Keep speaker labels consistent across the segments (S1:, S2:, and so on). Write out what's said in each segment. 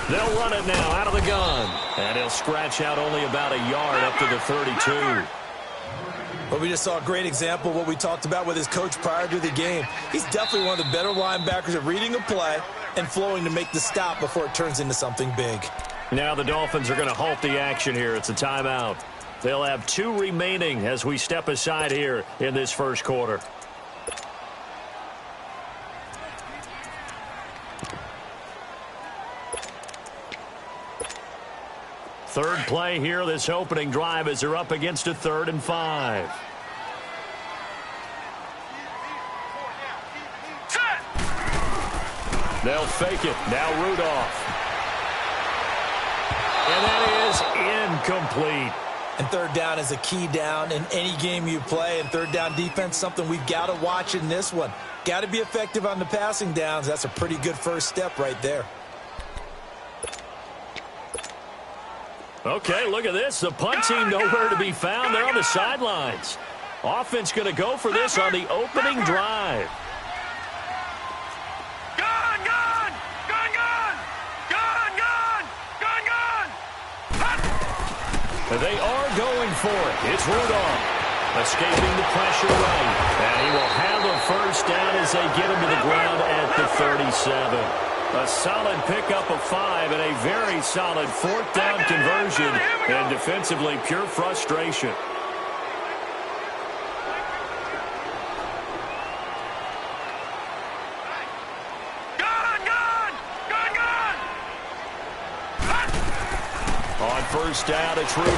S1: They'll run it now out of the gun. And he'll scratch out only about a yard up to the 32.
S2: Well, we just saw a great example of what we talked about with his coach prior to the game. He's definitely one of the better linebackers at reading a play and flowing to make the stop before it turns into something big.
S1: Now the Dolphins are going to halt the action here. It's a timeout. They'll have 2 remaining as we step aside here in this first quarter. Third play here, this opening drive, as they're up against a 3rd and 5. They'll fake it. Now Rudolph. And that is incomplete.
S2: And third down is a key down in any game you play. And third down defense, something we've got to watch in this one. Got to be effective on the passing downs. That's a pretty good first step right there.
S1: Okay, look at this. The punt team nowhere to be found. They're on the sidelines. Offense going to go for this on the opening drive. They are going for it. It's Rudolph escaping the pressure right. And he will have a first down as they get him to the ground at the 37. A solid pickup of 5 and a very solid 4th down conversion. And defensively, pure frustration. On first down, it's Rudolph.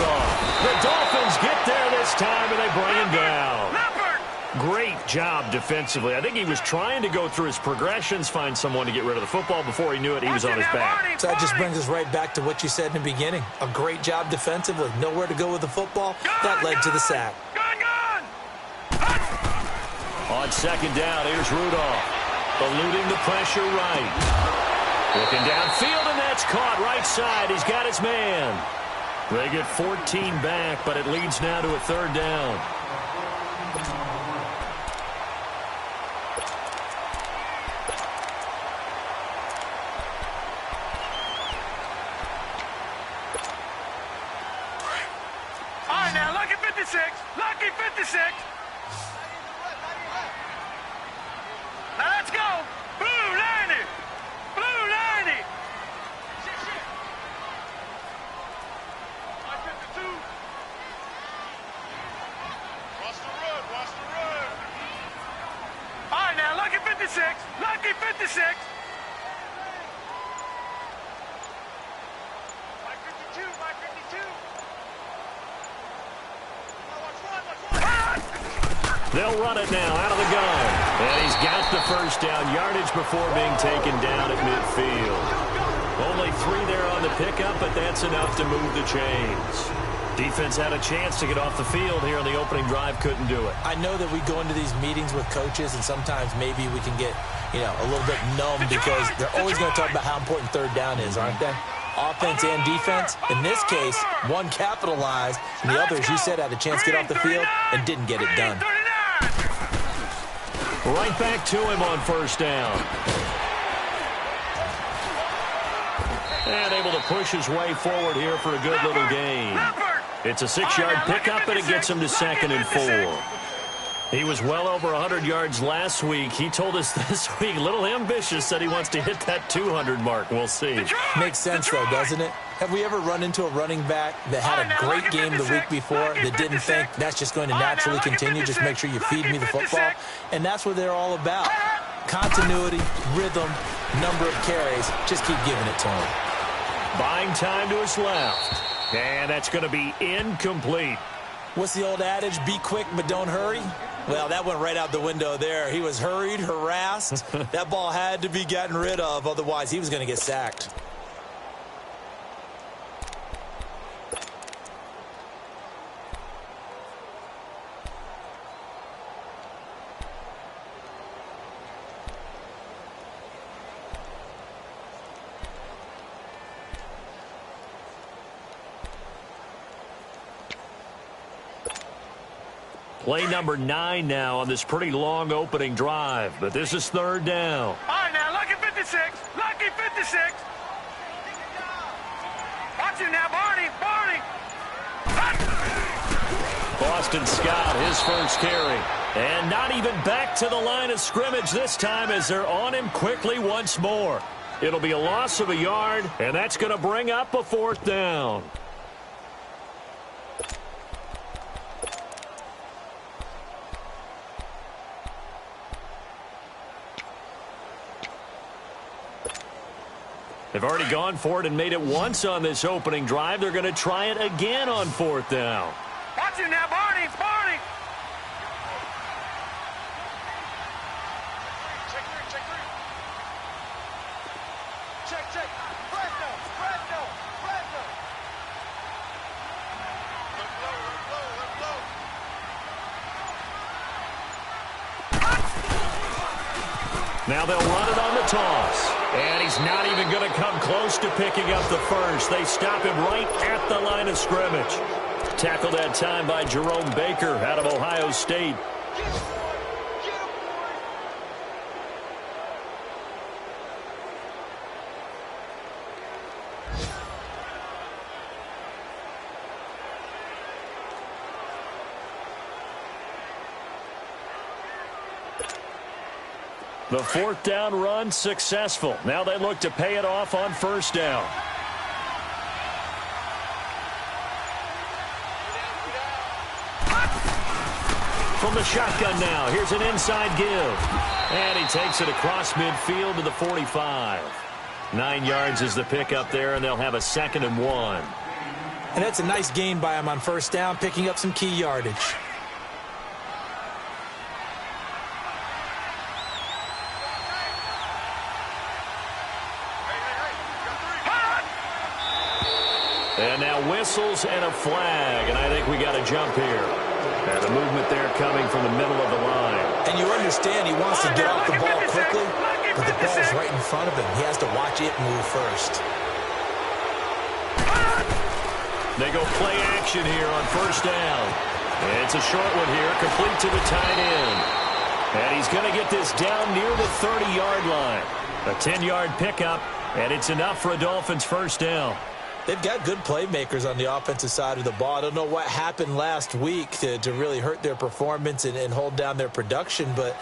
S1: The Dolphins get there this time, and they bring him down. Great job defensively. I think he was trying to go through his progressions, find someone to get rid of the football. Before he knew it, he was on his back.
S2: So that just brings us right back to what you said in the beginning. A great job defensively. Nowhere to go with the football. That led to the sack.
S1: On second down, here's Rudolph. Eluding the pressure right. Looking downfield, and that's caught right side. He's got his man. They get 14 back, but it leads now to a 3rd down.
S3: All right, now, lucky 56. Lucky 56. Now, let's go. Blue 90. Blue 90. Watch the road. Watch the road. All right, now, lucky 56. Lucky 56. Mike 52. Mike 52.
S1: They'll run it now out of the gun. And he's got the first down. Yardage before being taken down at midfield. Only 3 there on the pickup, but that's enough to move the chains. Defense had a chance to get off the field here on the opening drive. Couldn't do it.
S2: I know that we go into these meetings with coaches, and sometimes maybe we can get, a little bit numb because they're always going to talk about how important third down is, aren't they? Offense and defense. In this case, one capitalized, and the other, as you said, had a chance to get off the field and didn't get it done.
S1: Right back to him on first down. And able to push his way forward here for a good little gain. It's a 6-yard pickup, and it gets him to 2nd and 4. He was well over 100 yards last week. He told us this week, a little ambitious, said he wants to hit that 200 mark. We'll see.
S2: Makes sense, though, doesn't it? Have we ever run into a running back that had a great game the week before that didn't think that's just going to naturally continue? Just make sure you feed me the football. And that's what they're all about. Continuity, rhythm, number of carries. Just keep giving it to him.
S1: Buying time to his left. And that's going to be incomplete.
S2: What's the old adage? Be quick, but don't hurry. Well, that went right out the window there. He was hurried, harassed. That ball had to be gotten rid of. Otherwise, he was going to get sacked.
S1: Play number 9 now on this pretty long opening drive, but this is 3rd down.
S3: All right, now, look at 56. Lucky 56. Watch him now, Barney. Barney.
S1: Boston Scott, his first carry. And not even back to the line of scrimmage this time as they're on him quickly once more. It'll be a loss of a yard, and that's going to bring up a 4th down. They've already gone for it and made it once on this opening drive. They're going to try it again on 4th down.
S3: Watch him now, Barney. Barney. Check three. Check three. Check. Fresno. Let blow.
S1: Now they'll run it on the toss. And he's not even going to come close to picking up the first. They stop him right at the line of scrimmage. Tackled that time by Jerome Baker out of Ohio State. The 4th down run successful. Now they look to pay it off on 1st down. From the shotgun now, here's an inside give. And he takes it across midfield to the 45. 9 yards is the pickup there, and they'll have a 2nd and 1.
S2: And that's a nice gain by him on 1st down, picking up some key yardage.
S1: And now whistles and a flag, and I think we got a jump here. And the movement there coming from the middle of the line.
S2: And you understand he wants to get off the ball quickly, but the ball's right in front of him. He has to watch it move first.
S1: They go play action here on 1st down. And it's a short one here, complete to the tight end. And he's going to get this down near the 30-yard line. A 10-yard pickup, and it's enough for a Dolphins 1st down.
S2: They've got good playmakers on the offensive side of the ball. I don't know what happened last week to really hurt their performance and hold down their production, but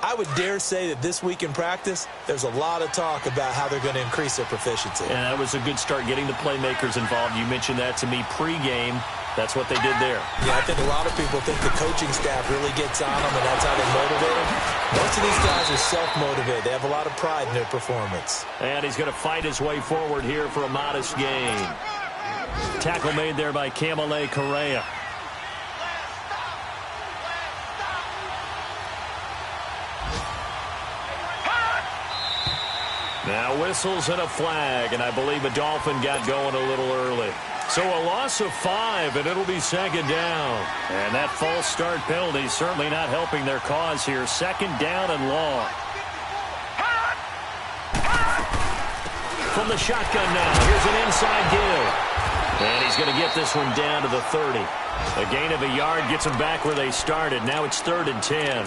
S2: I would dare say that this week in practice, there's a lot of talk about how they're going to increase their proficiency.
S1: And that was a good start, getting the playmakers involved. You mentioned that to me pregame. That's what they did there.
S2: Yeah, I think a lot of people think the coaching staff really gets on them, and that's how they motivate them. Most of these guys are self-motivated. They have a lot of pride in their performance.
S1: And he's going to fight his way forward here for a modest gain. Tackle made there by Kamale Correa. Now whistles and a flag, and I believe a Dolphin got going a little early. So a loss of 5, and it'll be 2nd down. And that false start penalty certainly not helping their cause here. 2nd down and long. From the shotgun now, here's an inside give. And he's going to get this one down to the 30. A gain of a yard gets them back where they started. Now it's 3rd and 10.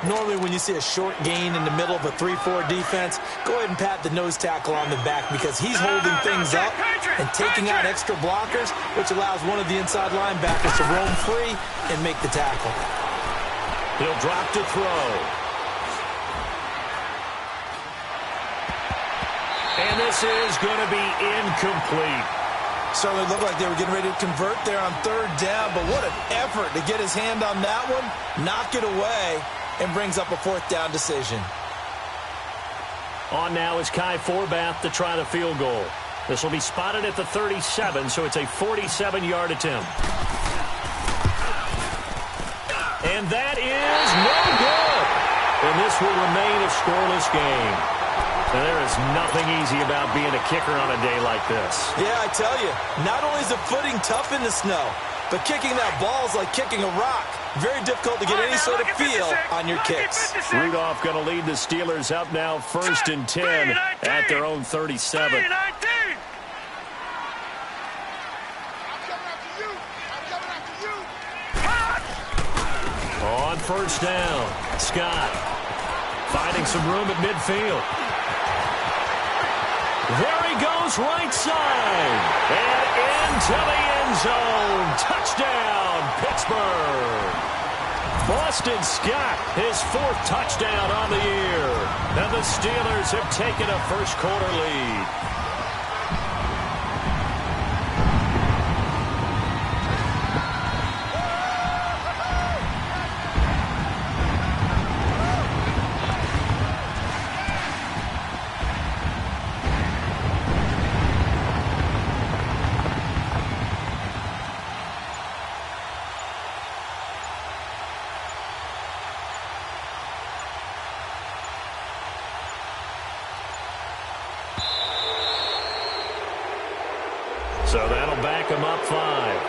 S2: Normally when you see a short gain in the middle of a 3-4 defense, go ahead and pat the nose tackle on the back because he's holding things up and taking out extra blockers, which allows one of the inside linebackers to roam free and make the tackle.
S1: He'll drop to throw. And this is going to be incomplete.
S2: Certainly looked like they were getting ready to convert there on 3rd down, but what an effort to get his hand on that one, knock it away, and brings up a 4th down decision.
S1: On now is Kai Forbath to try the field goal. This will be spotted at the 37, so it's a 47-yard attempt. And that is no good. And this will remain a scoreless game. And there is nothing easy about being a kicker on a day like this.
S2: Yeah, I tell you, not only is the footing tough in the snow, but kicking that ball is like kicking a rock. Very difficult to get any sort of feel on your kicks.
S1: Rudolph going to lead the Steelers up now 1st and 10 at their own 37. On 1st down, Scott finding some room at midfield. There he goes, right side. And into the end zone. Touchdown, Pittsburgh. Boston Scott, his 4th touchdown on the year. And the Steelers have taken a first-quarter lead. So that'll back him up 5.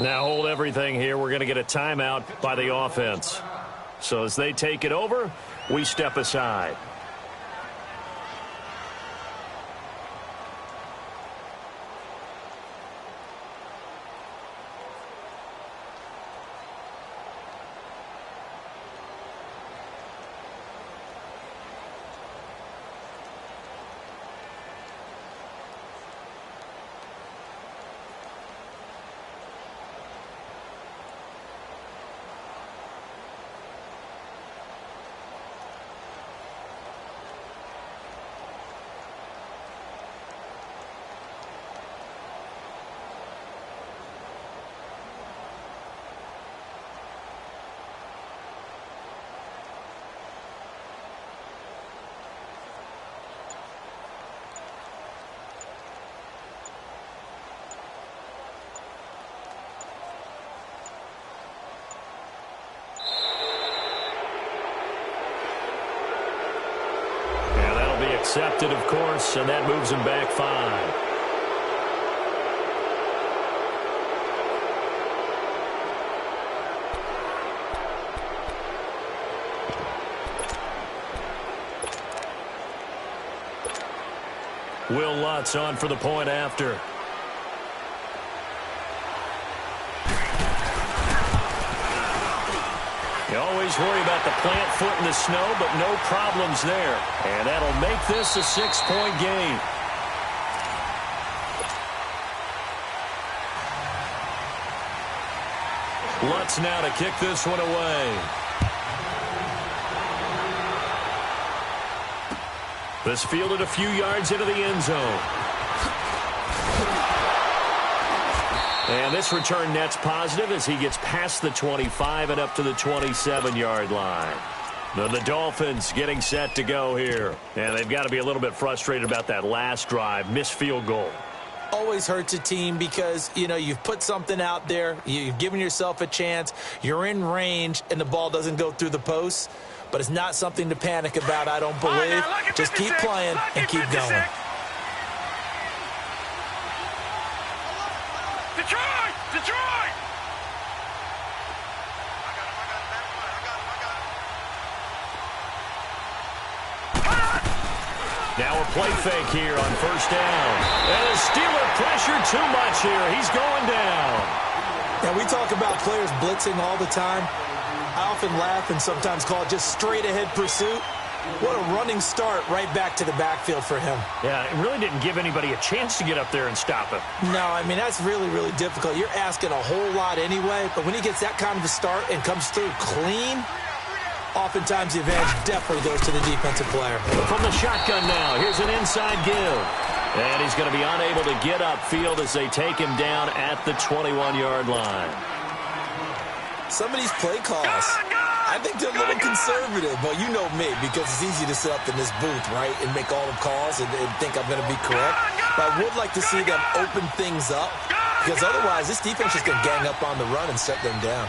S1: Now hold everything here. We're going to get a timeout by the offense. So as they take it over, we step aside. Accepted, of course, and that moves him back 5. Will Lutz on for the point after. You always worry about the plant foot in the snow, but no problems there. And that'll make this a 6-point game. Lutz now to kick this one away. This fielded a few yards into the end zone. And this return net's positive as he gets past the 25 and up to the 27-yard line. Now the Dolphins getting set to go here. And they've got to be a little bit frustrated about that last drive, missed field goal.
S2: Always hurts a team because, you know, you've put something out there, you've given yourself a chance, you're in range, and the ball doesn't go through the post. But it's not something to panic about, I don't believe. Just keep playing and keep going.
S3: Detroit! Detroit!
S1: Now a play fake here on first down. And the Steeler pressure too much here. He's going down.
S2: Now we talk about players blitzing all the time. I often laugh and sometimes call it just straight-ahead pursuit. What a running start right back to the backfield for him.
S1: Yeah, it really didn't give anybody a chance to get up there and stop him.
S2: No, I mean, that's really, really difficult. You're asking a whole lot anyway, but when he gets that kind of a start and comes through clean, oftentimes the advantage definitely goes to the defensive player.
S1: From the shotgun now, here's an inside give. And he's going to be unable to get upfield as they take him down at the 21-yard line.
S2: Some of these play calls, I think they're a little conservative, but you know me, because it's easy to sit up in this booth, right, and make all the calls and think I'm going to be correct. But I would like to see them open things up, because otherwise this defense is going to gang up on the run and shut them down.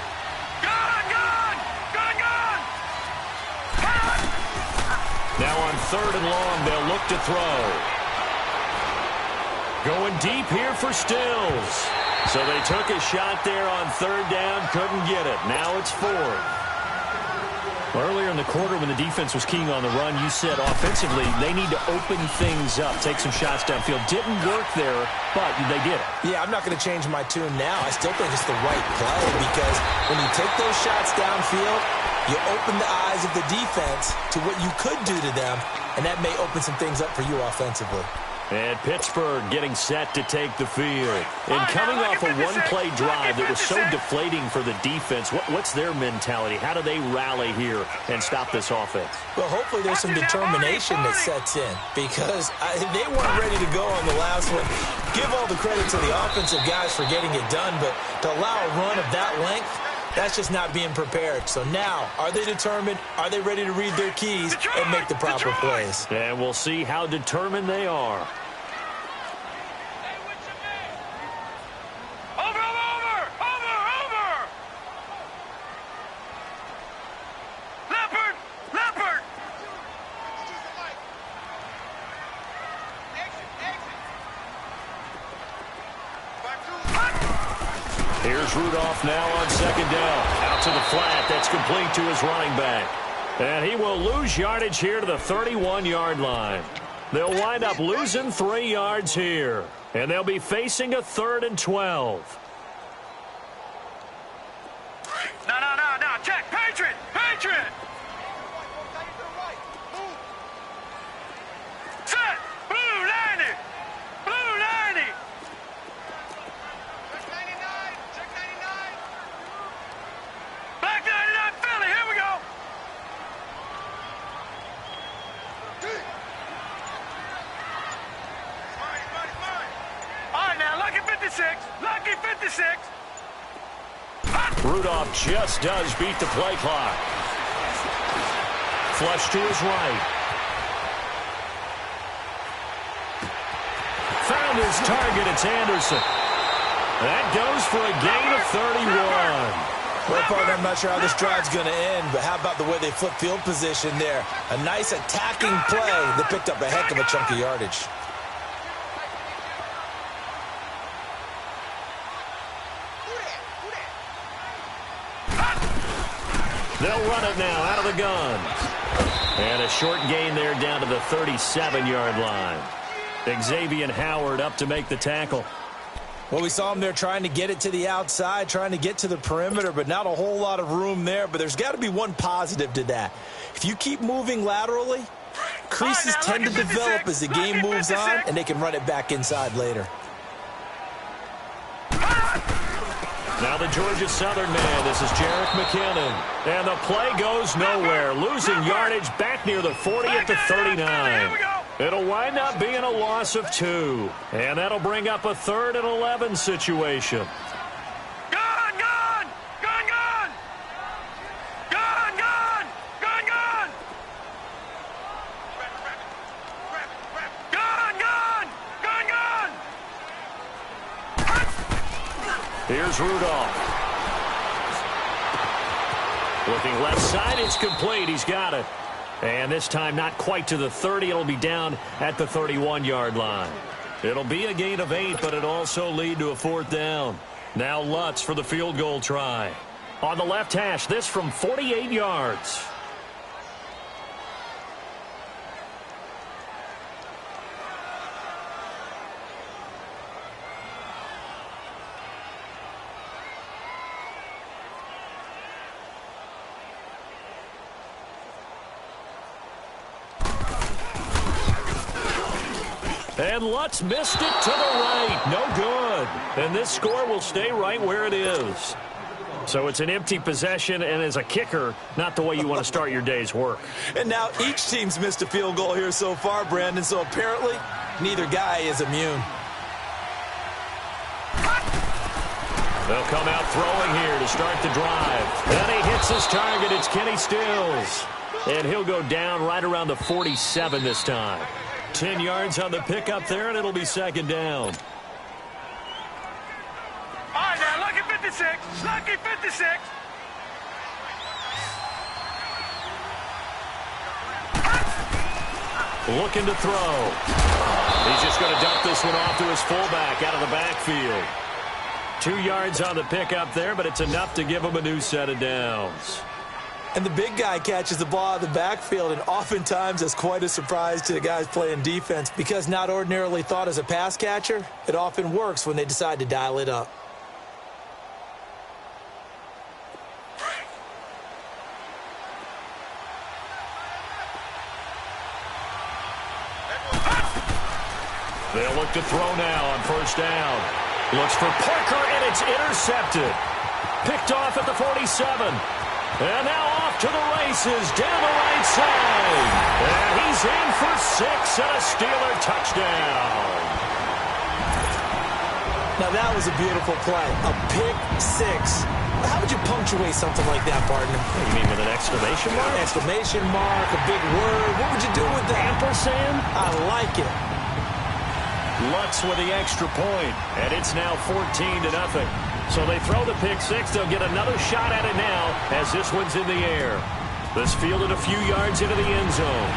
S1: Now on 3rd and long, they'll look to throw. Going deep here for Stills. So they took a shot there on third down, couldn't get it. Now it's fourth. Earlier in the quarter when the defense was keying on the run, you said offensively they need to open things up, take some shots downfield. Didn't work there, but they did it.
S2: Yeah, I'm not going to change my tune now. I still think it's the right play because when you take those shots downfield, you open the eyes of the defense to what you could do to them, and that may open some things up for you offensively.
S1: And Pittsburgh getting set to take the field. And coming off a one-play drive that was so deflating for the defense, what's their mentality? How do they rally here and stop this offense?
S2: Well, hopefully there's some determination that sets in because they weren't ready to go on the last one. Give all the credit to the offensive guys for getting it done, but to allow a run of that length, that's just not being prepared. So now, are they determined? Are they ready to read their keys and make the proper plays?
S1: And we'll see how determined they are. Here's Rudolph now on second down. Out to the flat. That's complete to his running back. And he will lose yardage here to the 31-yard line. They'll wind up losing 3 yards here. And they'll be facing a 3rd and 12.
S3: No. Check. Patriot. Set. Blue 90. Check 99. Black 99 Philly. Here we go. All right, now, lucky 56.
S1: Rudolph just does beat the play clock. Flush to his right. Found his target. It's Anderson. That goes for a gain of 31.
S2: Well, partner, I'm not sure how this drive's going to end, but how about the way they flip field position there? A nice attacking play that picked up a heck of a chunk of yardage.
S1: They'll run it now out of the gun. And a short gain there down to the 37-yard line. Xavier Howard up to make the tackle.
S2: Well, we saw him there trying to get it to the outside, trying to get to the perimeter, but not a whole lot of room there. But there's got to be one positive to that. If you keep moving laterally, creases tend to develop as the game moves on, and they can run it back inside later.
S1: Now the Georgia Southern man, this is Jerick McKinnon. And the play goes nowhere, losing yardage back near the 40 at the 39. It'll wind up being a loss of 2. And that'll bring up a 3rd and 11 situation. Here's Rudolph. Looking left side, it's complete. He's got it. And this time not quite to the 30. It'll be down at the 31-yard line. It'll be a gain of 8, but it'll also lead to a 4th down. Now Lutz for the field goal try. On the left hash, this from 48 yards. And Lutz missed it to the right. No good. And this score will stay right where it is. So it's an empty possession, and as a kicker, not the way you want to start your day's work.
S2: And now each team's missed a field goal here so far, Brandon, so apparently neither guy is immune.
S1: They'll come out throwing here to start the drive. And he hits his target. It's Kenny Stills. And he'll go down right around the 47 this time. 10 yards on the pickup there, and it'll be 2nd down.
S3: All right, now, lucky 56. Lucky 56.
S1: Looking to throw. He's just going to dump dump this one off to his fullback out of the backfield. 2 yards on the pickup there, but it's enough to give him a new set of downs.
S2: And the big guy catches the ball out of the backfield, and oftentimes it's quite a surprise to the guys playing defense because not ordinarily thought as a pass catcher, it often works when they decide to dial it up.
S1: They'll look to throw now on first down. Looks for Parker, and it's intercepted. Picked off at the 47. And now off to the races down the right side. And he's in for 6 and a Steeler touchdown.
S2: Now that was a beautiful play. A pick 6. How would you punctuate something like that, partner?
S1: You mean with an exclamation mark?
S2: Exclamation mark, a big word. What would you do with that?
S1: Ampersand?
S2: I like it.
S1: Lutz with the extra point, and it's now 14-0. So they throw the pick 6. They'll get another shot at it now as this one's in the air. This fielded a few yards into the end zone.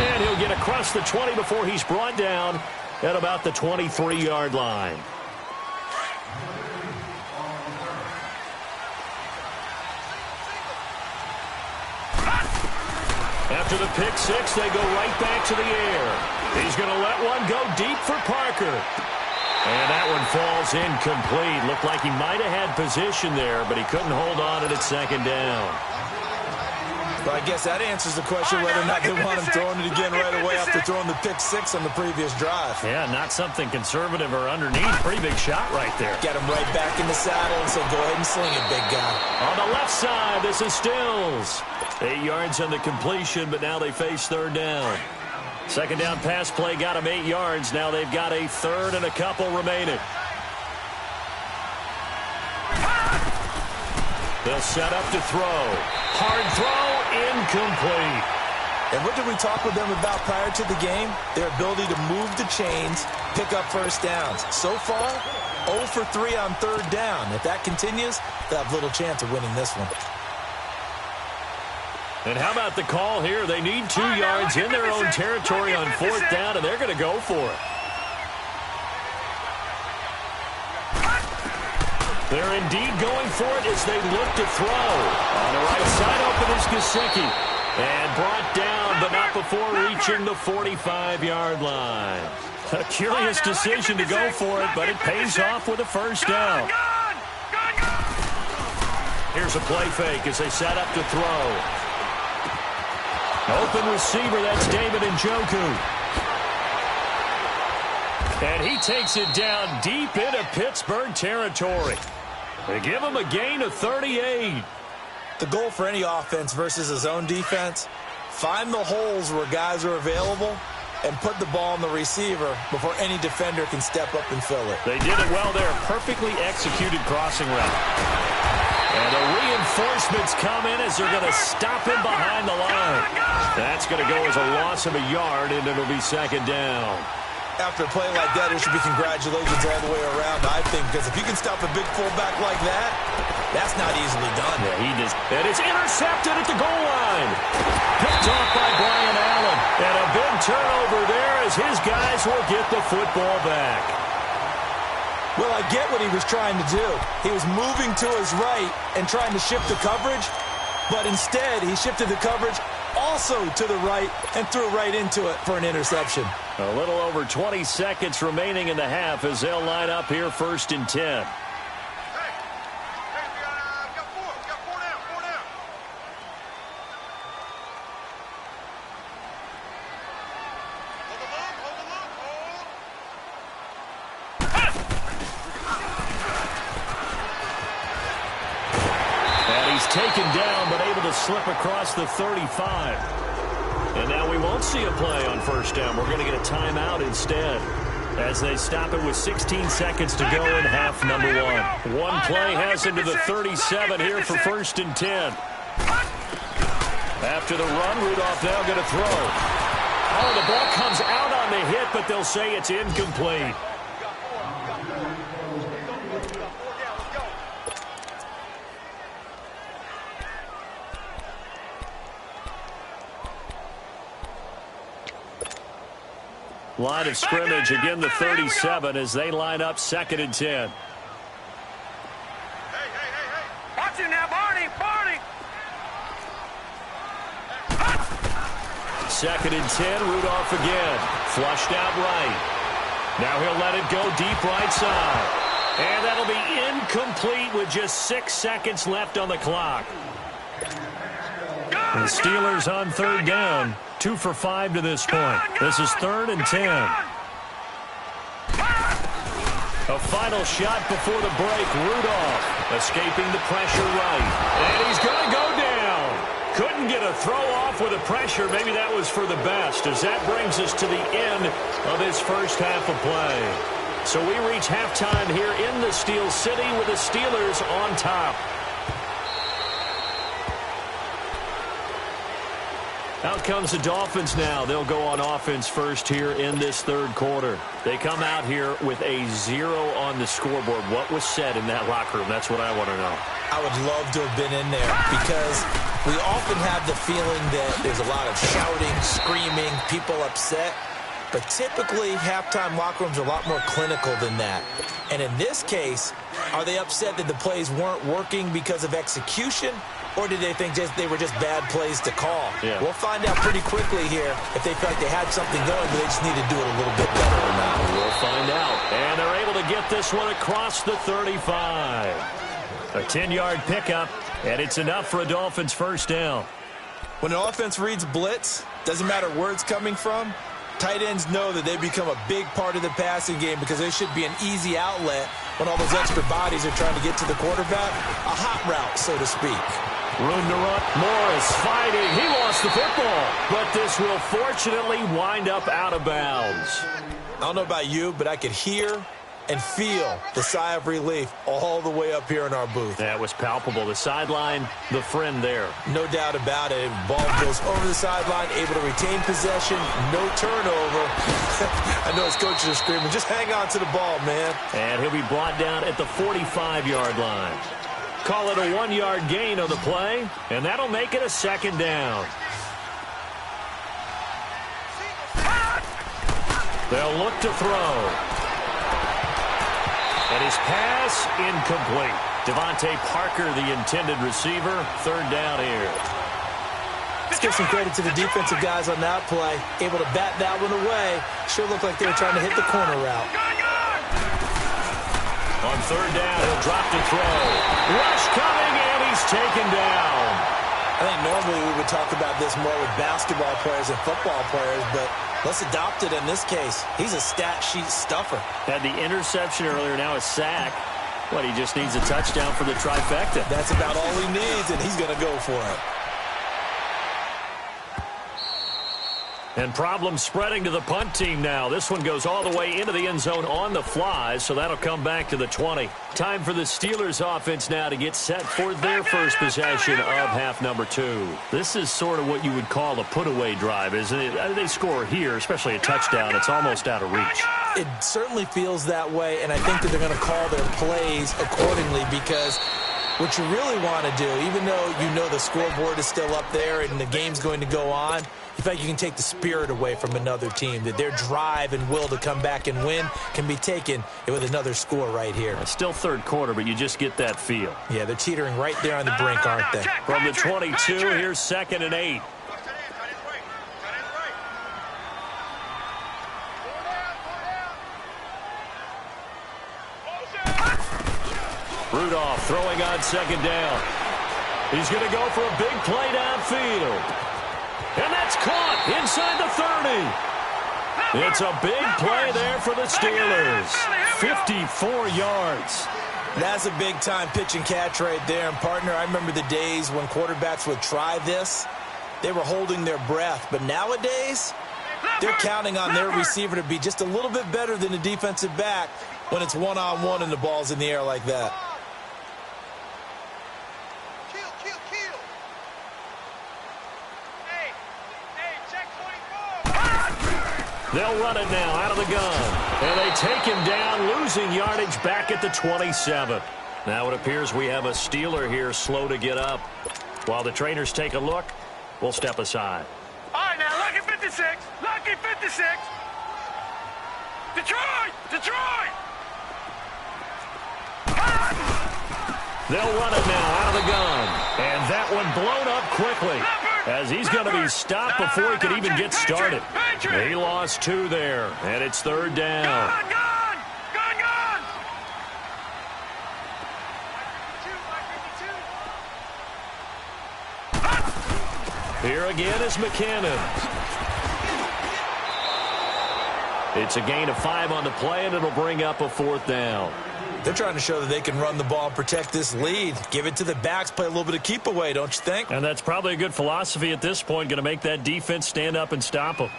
S1: And he'll get across the 20 before he's brought down at about the 23-yard line. After the pick 6, they go right back to the air. He's going to let one go deep for Parker. And that one falls incomplete. Looked like he might have had position there, but he couldn't hold on at second down.
S2: Well, I guess that answers the question whether or not they want him throwing it again right away after throwing the pick 6 on the previous drive.
S1: Yeah, not something conservative or underneath. Pretty big shot right there.
S2: Get him right back in the saddle and say, go ahead and sling it, big guy.
S1: On the left side, this is Stills. 8 yards on the completion, but now they face third down. Second down pass play got him 8 yards. Now they've got a third and a couple remaining. They'll set up to throw. Hard throw, incomplete.
S2: And what did we talk with them about prior to the game? Their ability to move the chains, pick up first downs. So far, 0 for 3 on third down. If that continues, they'll have little chance of winning this one.
S1: And how about the call here? They need 2 yards in their own territory on fourth down, and they're going to go for it. They're indeed going for it as they look to throw. On the right side open is Gesicki. And brought down, but not before reaching the 45-yard line. A curious decision to go for it, but it pays off with a first down. Here's a play fake as they set up to throw. Open receiver, that's David Njoku. And he takes it down deep into Pittsburgh territory. They give him a gain of 38.
S2: The goal for any offense versus a zone defense, find the holes where guys are available and put the ball on the receiver before any defender can step up and fill it.
S1: They did it well there. Perfectly executed crossing route. And the reinforcements come in as they're going to stop him behind the line. That's going to go as a loss of a yard, and it'll be second down.
S2: After a play like that, there should be congratulations all the way around, I think, because if you can stop a big fullback like that, that's not easily done.
S1: Yeah, he does. And it's intercepted at the goal line. Picked off by Brian Allen. And a big turnover there as his guys will get the football back.
S2: Well, I get what he was trying to do. He was moving to his right and trying to shift the coverage, but instead he shifted the coverage also to the right and threw right into it for an interception.
S1: A little over 20 seconds remaining in the half as they'll line up here first and 10. Taken down, but able to slip across the 35. And now we won't see a play on first down. We're going to get a timeout instead as they stop it with 16 seconds to go in half number 1. One play has him to the 37 here for first and 10. After the run, Rudolph now going to throw. Oh, the ball comes out on the hit, but they'll say it's incomplete. Line of scrimmage, again the 37 as they line up 2nd and 10.
S3: Watch it now, Barney.
S1: 2nd and 10, Rudolph again. Flushed out right. Now he'll let it go deep right side. And that'll be incomplete with just 6 seconds left on the clock. The Steelers on 3rd down. 2 for 5 to this point. This is 3rd and 10. A final shot before the break. Rudolph escaping the pressure right. And he's going to go down. Couldn't get a throw off with the pressure. Maybe that was for the best, as that brings us to the end of this first half of play. So we reach halftime here in the Steel City with the Steelers on top. Out comes the Dolphins now. They'll go on offense first here in this 3rd quarter. They come out here with a 0 on the scoreboard. What was said in that locker room? That's what I want to know.
S2: I would love to have been in there because we often have the feeling that there's a lot of shouting, screaming, people upset. But typically, halftime locker rooms are a lot more clinical than that. And in this case, are they upset that the plays weren't working because of execution? Or did they think they were just bad plays to call?
S1: Yeah.
S2: We'll find out pretty quickly here if they felt like they had something going, but they just need to do it a little bit better or not.
S1: We'll find out. And they're able to get this one across the 35. A 10-yard pickup, and it's enough for a Dolphins first down.
S2: When an offense reads blitz, doesn't matter where it's coming from, tight ends know that they become a big part of the passing game because there should be an easy outlet when all those extra bodies are trying to get to the quarterback. A hot route, so to speak.
S1: Room to run. Morris fighting. He lost the football. But this will fortunately wind up out of bounds.
S2: I don't know about you, but I could hear and feel the sigh of relief all the way up here in our booth.
S1: That was palpable. The sideline, the friend there.
S2: No doubt about it. Ball goes over the sideline, able to retain possession, no turnover. I know his coaches are screaming, just hang on to the ball, man.
S1: And he'll be brought down at the 45-yard line. Call it a 1-yard gain on the play, and that'll make it a 2nd down. They'll look to throw. And his pass incomplete. Devontae Parker, the intended receiver. 3rd down here.
S2: Let's give some credit to the defensive guys on that play. Able to bat that one away. Sure looked like they were trying to hit the corner route.
S1: On 3rd down, he'll drop to throw. Rush coming, and he's taken down.
S2: I think normally we would talk about this more with basketball players and football players, but let's adopt it in this case. He's a stat sheet stuffer.
S1: Had the interception earlier, now a sack. What, he just needs a touchdown for the trifecta.
S2: That's about all he needs, and he's going to go for it.
S1: And problems spreading to the punt team now. This one goes all the way into the end zone on the fly, so that'll come back to the 20. Time for the Steelers offense now to get set for their first possession of half number 2. This is sort of what you would call a put-away drive, isn't it? They score here, especially a touchdown. It's almost out of reach.
S2: It certainly feels that way, and I think that they're going to call their plays accordingly because what you really want to do, even though you know the scoreboard is still up there and the game's going to go on, in fact, you can take the spirit away from another team, that their drive and will to come back and win can be taken with another score right here.
S1: It's still 3rd quarter, but you just get that feel.
S2: Yeah, they're teetering right there on the brink, aren't they?
S1: From the 22, here's 2nd and 8. Rudolph throwing on 2nd down. He's going to go for a big play downfield. And that's caught inside the 30. It's a big play there for the Steelers. 54 yards.
S2: That's a big-time pitch and catch right there. And, partner, I remember the days when quarterbacks would try this. They were holding their breath. But nowadays, they're counting on their receiver to be just a little bit better than the defensive back when it's one-on-one and the ball's in the air like that.
S1: They'll run it now out of the gun. And they take him down, losing yardage back at the 27. Now it appears we have a Steeler here slow to get up. While the trainers take a look, we'll step aside.
S3: All right, now, lucky 56. Lucky 56. Detroit! Detroit!
S1: They'll run it now out of the gun. And that one blown up quickly as he's going to be stopped before he could even get started. He lost 2 there, and it's 3rd down.
S3: Gun!
S1: Here again is McKinnon. It's a gain of 5 on the play, and it'll bring up a 4th down.
S2: They're trying to show that they can run the ball and protect this lead. Give it to the backs, play a little bit of keep away, don't you think?
S1: And that's probably a good philosophy at this point, going to make that defense stand up and stop them.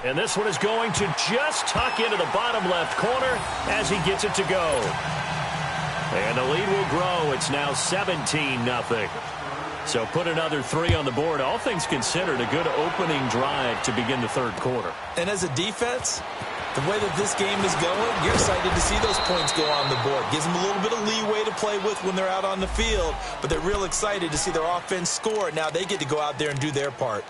S1: And this one is going to just tuck into the bottom left corner as he gets it to go. And the lead will grow. It's now 17-0. So put another 3 on the board. All things considered, a good opening drive to begin the 3rd quarter.
S2: And as a defense, the way that this game is going, you're excited to see those points go on the board. Gives them a little bit of leeway to play with when they're out on the field, but they're real excited to see their offense score. Now they get to go out there and do their part.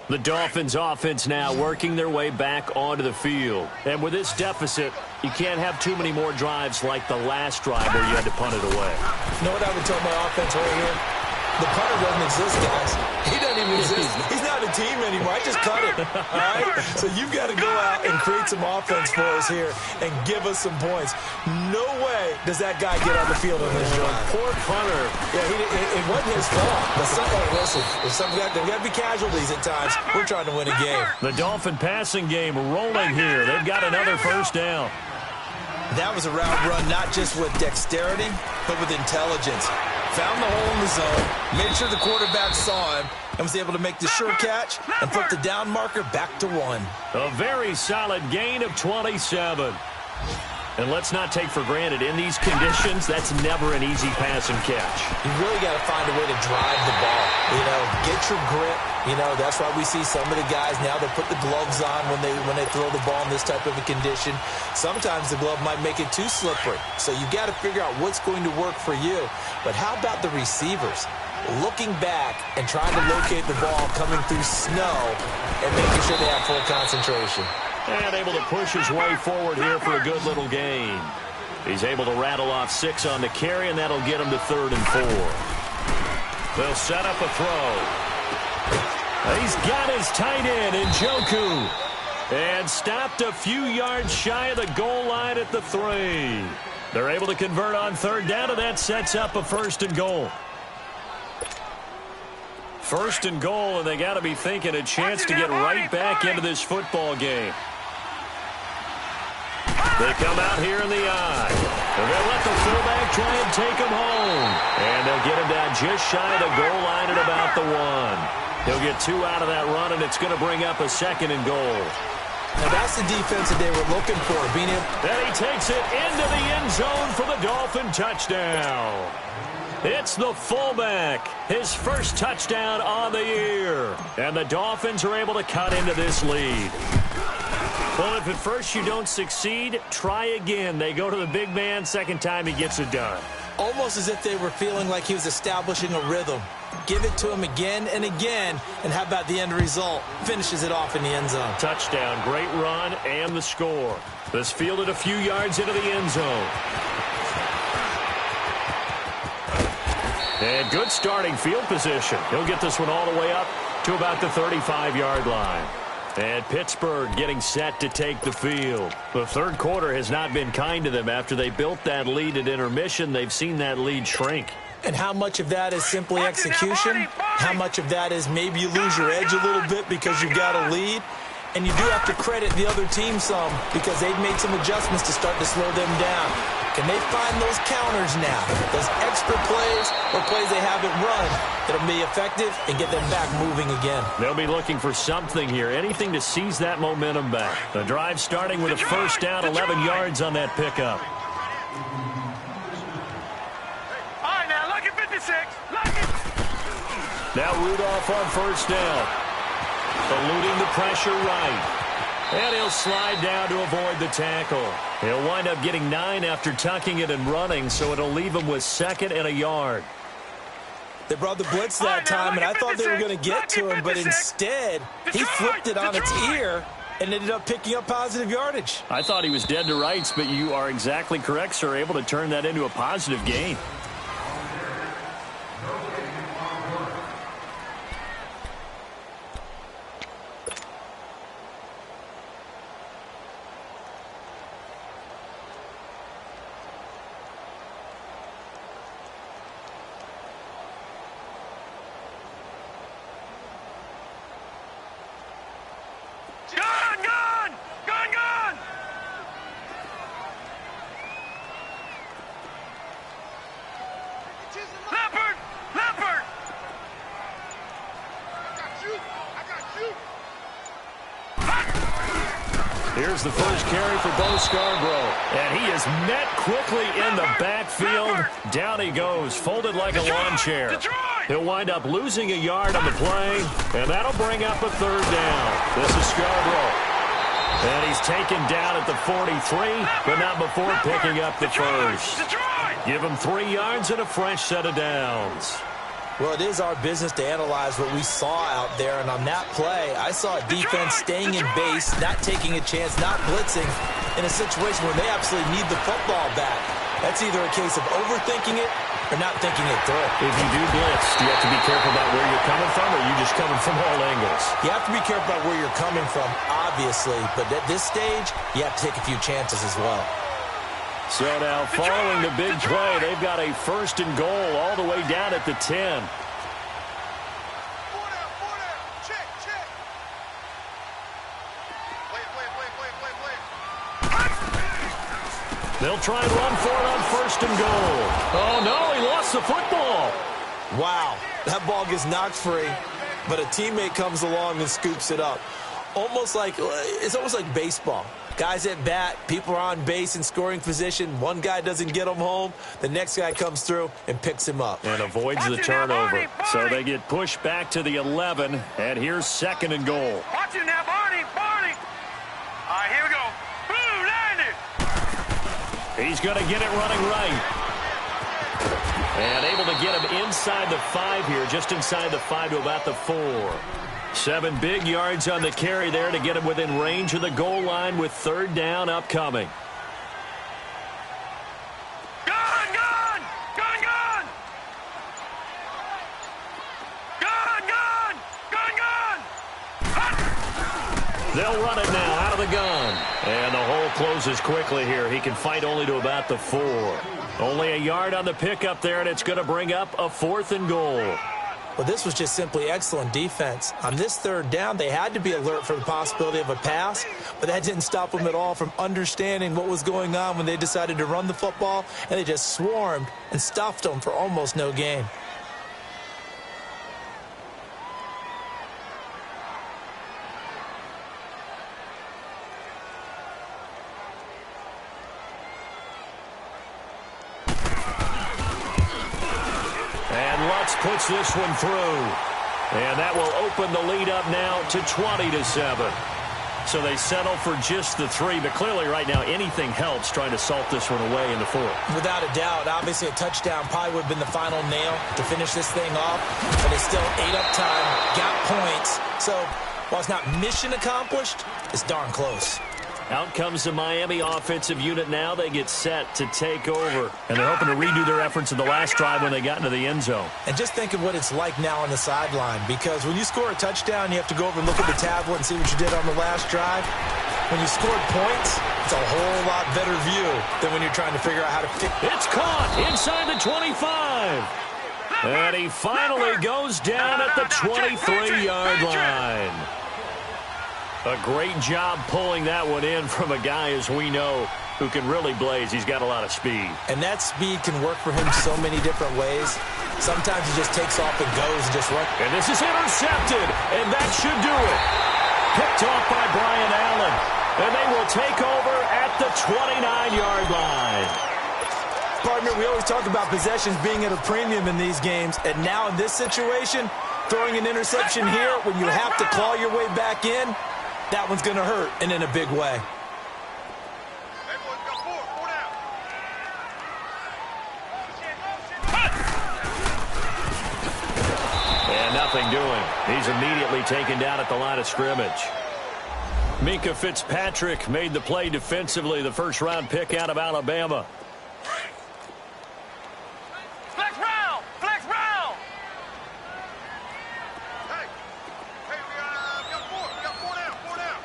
S1: The Dolphins offense now working their way back onto the field. And with this deficit, you can't have too many more drives like the last drive where you had to punt it away.
S2: You know what I would tell my offense right here? The punter doesn't exist, guys. He doesn't even exist. He's not a team anymore. I just cut him, all right? So you've got to go out and create some offense for us here and give us some points. No way does that guy get on the field on this drive.
S1: Poor punter.
S2: Yeah, it wasn't his fault. But listen, there's got to be casualties at times. We're trying to win a game.
S1: The Dolphin passing game rolling here. They've got another 1st down.
S2: That was a route run not just with dexterity, but with intelligence. Found the hole in the zone, made sure the quarterback saw him, and was able to make the sure catch and put the down marker back to 1.
S1: A very solid gain of 27. And let's not take for granted, in these conditions, that's never an easy pass and catch.
S2: You really got to find a way to drive the ball. Get your grip. That's why we see some of the guys now, they put the gloves on when they throw the ball in this type of a condition. Sometimes the glove might make it too slippery. So you got to figure out what's going to work for you. But how about the receivers? Looking back and trying to locate the ball coming through snow and making sure they have full concentration.
S1: And able to push his way forward here for a good little gain. He's able to rattle off 6 on the carry, and that'll get him to 3rd and 4. They'll set up a throw. He's got his tight end, Njoku. And stopped a few yards shy of the goal line at the 3. They're able to convert on 3rd down, and that sets up a 1st and goal. 1st and goal, and they got to be thinking a chance to get right back into this football game. They come out here in the eye. And they'll let the fullback try and take him home. And they'll get him down just shy of the goal line at about the 1. He'll get 2 out of that run, and it's going to bring up a 2nd and goal.
S2: Now that's the defense that they were looking for.
S1: And he takes it into the end zone for the Dolphin touchdown. It's the fullback, his 1st touchdown on the year. And the Dolphins are able to cut into this lead. Well, if at first you don't succeed, try again. They go to the big man, 2nd time he gets it done.
S2: Almost as if they were feeling like he was establishing a rhythm. Give it to him again and again, and how about the end result? Finishes it off in the end zone.
S1: Touchdown, great run, and the score. This fielded a few yards into the end zone. And good starting field position. He'll get this one all the way up to about the 35-yard line. And Pittsburgh getting set to take the field. The 3rd quarter has not been kind to them. After they built that lead at intermission, they've seen that lead shrink.
S2: And how much of that is simply execution? How much of that is maybe you lose your edge a little bit because you've got a lead? And you do have to credit the other team some because they've made some adjustments to start to slow them down. Can they find those counters now, those extra plays or plays they haven't run that'll be effective and get them back moving again?
S1: They'll be looking for something here, anything to seize that momentum back. The drive starting with a first down, 11 yards on that pickup.
S3: All right, now, lucky 56. Lucky.
S1: Now Rudolph on first down. Eluding the pressure right. And he'll slide down to avoid the tackle. He'll wind up getting 9 after tucking it and running, so it'll leave him with 2nd and a yard.
S2: They brought the blitz that time, and I thought they were going to get to him, but instead he flipped it on its ear and ended up picking up positive yardage.
S1: I thought he was dead to rights, but you are exactly correct, sir, able to turn that into a positive gain. Here's the first carry for Bo Scarborough. And he is met quickly in the backfield. Down he goes, folded like a lawn chair. He'll wind up losing a yard on the play, and that'll bring up a 3rd down. This is Scarborough. And he's taken down at the 43, but not before picking up the first. Give him 3 yards and a fresh set of downs.
S2: Well, it is our business to analyze what we saw out there, and on that play, I saw a defense staying in base, not taking a chance, not blitzing, in a situation where they absolutely need the football back. That's either a case of overthinking it or not thinking it through.
S1: If you do blitz, do you have to be careful about where you're coming from, or are you just coming from all angles?
S2: You have to be careful about where you're coming from, obviously, but at this stage, you have to take a few chances as well.
S1: So now, following the big play, they've got a 1st and goal all the way down at the 10. They'll try and run for it on 1st and goal. Oh, no, he lost the football.
S2: Wow, that ball gets knocked free, but a teammate comes along and scoops it up. It's almost like baseball. Guys at bat, people are on base in scoring position. One guy doesn't get him home. The next guy comes through and picks him up.
S1: And avoids the turnover. So they get pushed back to the 11, and here's 2nd and goal.
S3: Watch it now, Barney. All right, here we go. Boom, landed.
S1: He's going to get it running right. And able to get him inside the 5 here, just inside the 5 to about the 4. 7 big yards on the carry there to get him within range of the goal line with 3rd down upcoming.
S3: Gun!
S1: They'll run it now out of the gun. And the hole closes quickly here. He can fight only to about the 4. Only a yard on the pickup there, and it's going to bring up a 4th and goal.
S2: Well, this was just simply excellent defense. On this 3rd down, they had to be alert for the possibility of a pass, but that didn't stop them at all from understanding what was going on when they decided to run the football, and they just swarmed and stuffed them for almost no gain.
S1: Puts this one through. And that will open the lead up now to 20-7. So they settle for just the 3, but clearly right now anything helps trying to salt this one away in the 4th.
S2: Without a doubt, obviously a touchdown probably would have been the final nail to finish this thing off, but it's still ate up time, got points. So while it's not mission accomplished, it's darn close.
S1: Out comes the Miami offensive unit now. They get set to take over. And they're hoping to redo their efforts in the last drive when they got into the end zone.
S2: And just think of what it's like now on the sideline, because when you score a touchdown, you have to go over and look at the tablet and see what you did on the last drive. When you scored points, it's a whole lot better view than when you're trying to figure out how to fix it.
S1: It's caught inside the 25. And he finally goes down at the 23-yard line. A great job pulling that one in from a guy, as we know, who can really blaze. He's got a lot of speed.
S2: And that speed can work for him so many different ways. Sometimes he just takes off and goes and just runs.
S1: And this is intercepted, and that should do it. Picked off by Brian Allen. And they will take over at the 29-yard line.
S2: Partner, we always talk about possessions being at a premium in these games. And now in this situation, throwing an interception here when you have to claw your way back in, that one's going to hurt, and in a big way.
S1: And nothing doing. He's immediately taken down at the line of scrimmage. Minkah Fitzpatrick made the play defensively, the first-round pick out of Alabama.
S3: Flex round! Flex round! Hey, we got four. We got four down.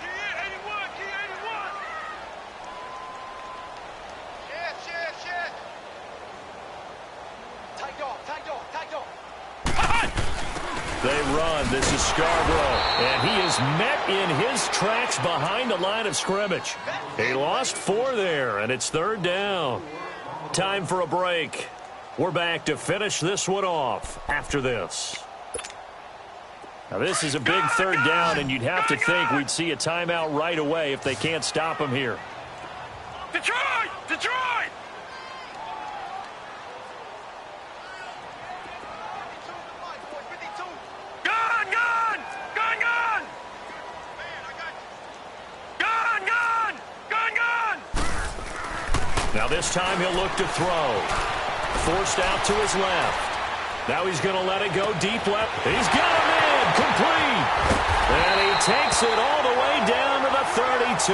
S3: Key 81, key 81. Shed. Tight dog.
S1: They run. This is Scarborough. And he is met in his tracks behind the line of scrimmage. He lost 4 there, and it's 3rd down. Time for a break. We're back to finish this one off after this. Now, this is a big 3rd down, and you'd have to think we'd see a timeout right away if they can't stop him here.
S3: Detroit!
S1: Now this time he'll look to throw. Forced out to his left. Now he's going to let it go deep left. He's got him in. Complete. And he takes it all the way down to the 32.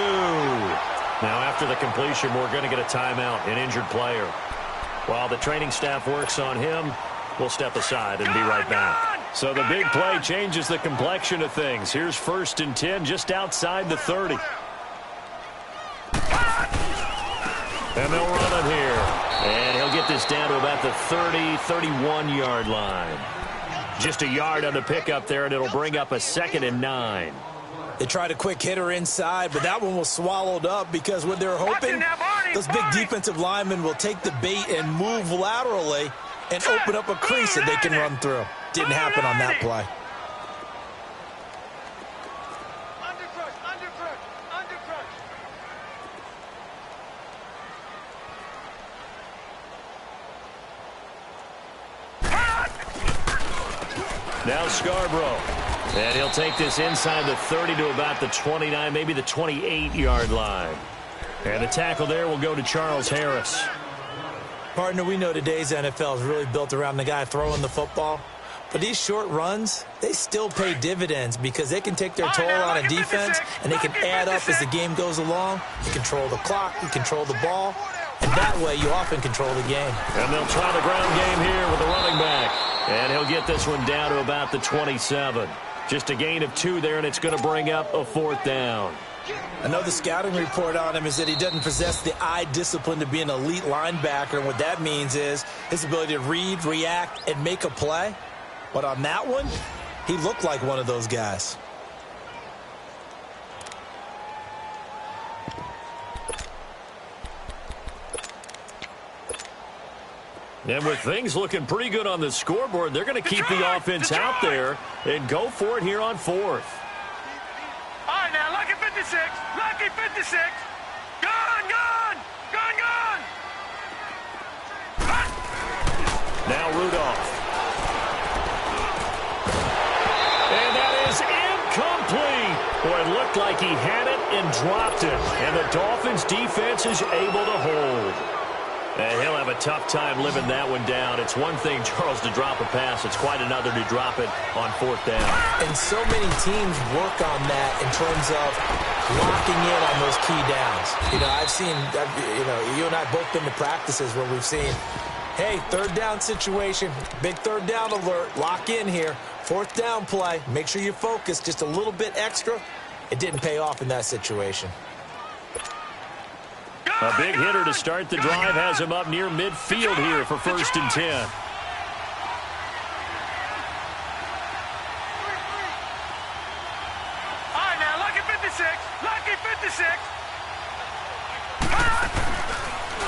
S1: Now after the completion, we're going to get a timeout, an injured player. While the training staff works on him, we'll step aside and be right back. So the big play changes the complexion of things. Here's 1st and 10 just outside the 30. And they'll run it here. And he'll get this down to about the 31-yard line. Just a yard on the pickup there, and it'll bring up a 2nd and 9.
S2: They tried a quick hitter inside, but that one was swallowed up because what they're hoping, those big defensive linemen will take the bait and move laterally and open up a crease that they can run through. Didn't happen on that play.
S1: Now Scarborough. And he'll take this inside the 30 to about the 29, maybe the 28-yard line. And the tackle there will go to Charles Harris.
S2: Partner, we know today's NFL is really built around the guy throwing the football. But these short runs, they still pay dividends because they can take their toll on a defense and they can add up as the game goes along. You control the clock, you control the ball, and that way you often control the game.
S1: And they'll try the ground game here with the running back. And he'll get this one down to about the 27. Just a gain of 2 there, and it's going to bring up a 4th down.
S2: I know the scouting report on him is that he doesn't possess the eye discipline to be an elite linebacker, and what that means is his ability to read, react, and make a play. But on that one, he looked like one of those guys.
S1: And with things looking pretty good on the scoreboard, they're going to keep the offense out there and go for it here on 4th.
S3: All right, now, lucky 56. Lucky 56. Gun!
S1: Now Rudolph. And that is incomplete. Boy, it looked like he had it and dropped it. And the Dolphins' defense is able to hold. And he'll have a tough time living that one down. It's one thing, Charles, to drop a pass. It's quite another to drop it on 4th down.
S2: And so many teams work on that in terms of locking in on those key downs. I've seen, you and I both been to practices where we've seen, hey, 3rd down situation, big 3rd down alert, lock in here, 4th down play, make sure you focus just a little bit extra. It didn't pay off in that situation.
S1: A big hitter to start the drive has him up near midfield here for 1st and 10.
S3: 56.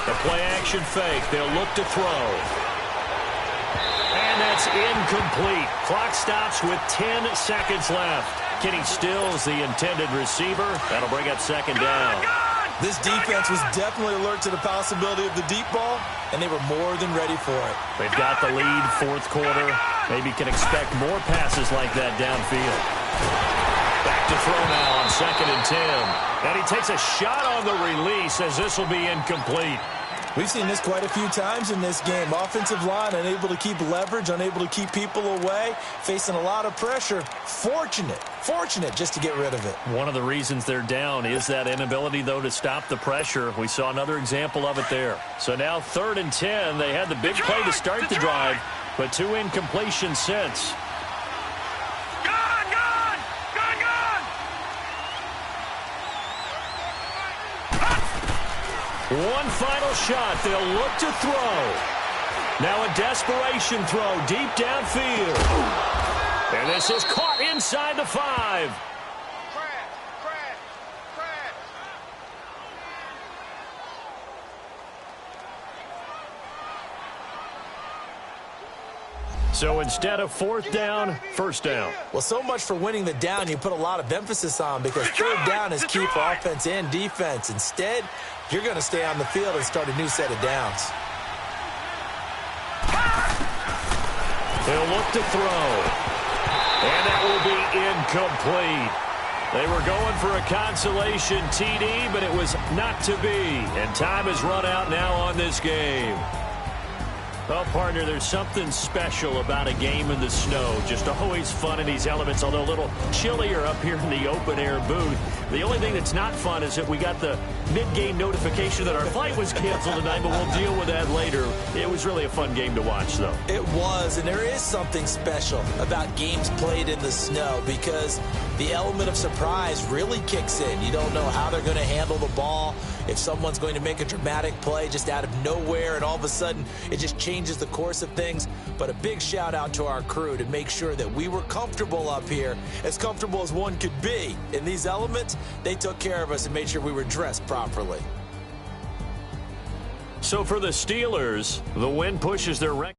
S1: The play-action fake. They'll look to throw. And that's incomplete. Clock stops with 10 seconds left. Kenny Stills, the intended receiver. That'll bring up second down.
S2: This defense was definitely alert to the possibility of the deep ball, and they were more than ready for it.
S1: They've got the lead, fourth quarter. Maybe can expect more passes like that downfield. Back to throw now on 2nd and 10. And he takes a shot on the release as this will be incomplete.
S2: We've seen this quite a few times in this game. Offensive line unable to keep leverage, unable to keep people away, facing a lot of pressure. Fortunate just to get rid of it.
S1: One of the reasons they're down is that inability, though, to stop the pressure. We saw another example of it there. So now 3rd and 10. They had the big play to start the drive, but 2 incompletions since. One final shot. They'll look to throw. Now a desperation throw deep downfield. And this is caught inside the 5. So instead of 4th down, 1st down.
S2: Well, so much for winning the down you put a lot of emphasis on, because 3rd down is key for offense and defense. Instead, you're going to stay on the field and start a new set of downs.
S1: They'll look to throw. And that will be incomplete. They were going for a consolation TD, but it was not to be. And time has run out now on this game. Well, partner, there's something special about a game in the snow. Just always fun in these elements, although a little chillier up here in the open-air booth. The only thing that's not fun is that we got the mid-game notification that our flight was canceled tonight, but we'll deal with that later. It was really a fun game to watch, though.
S2: It was, and there is something special about games played in the snow, because the element of surprise really kicks in. You don't know how they're going to handle the ball, if someone's going to make a dramatic play just out of nowhere, and all of a sudden it just changes the course of things. But a big shout out to our crew to make sure that we were comfortable up here, as comfortable as one could be. In these elements, they took care of us and made sure we were dressed properly.
S1: So for the Steelers, the win pushes their record.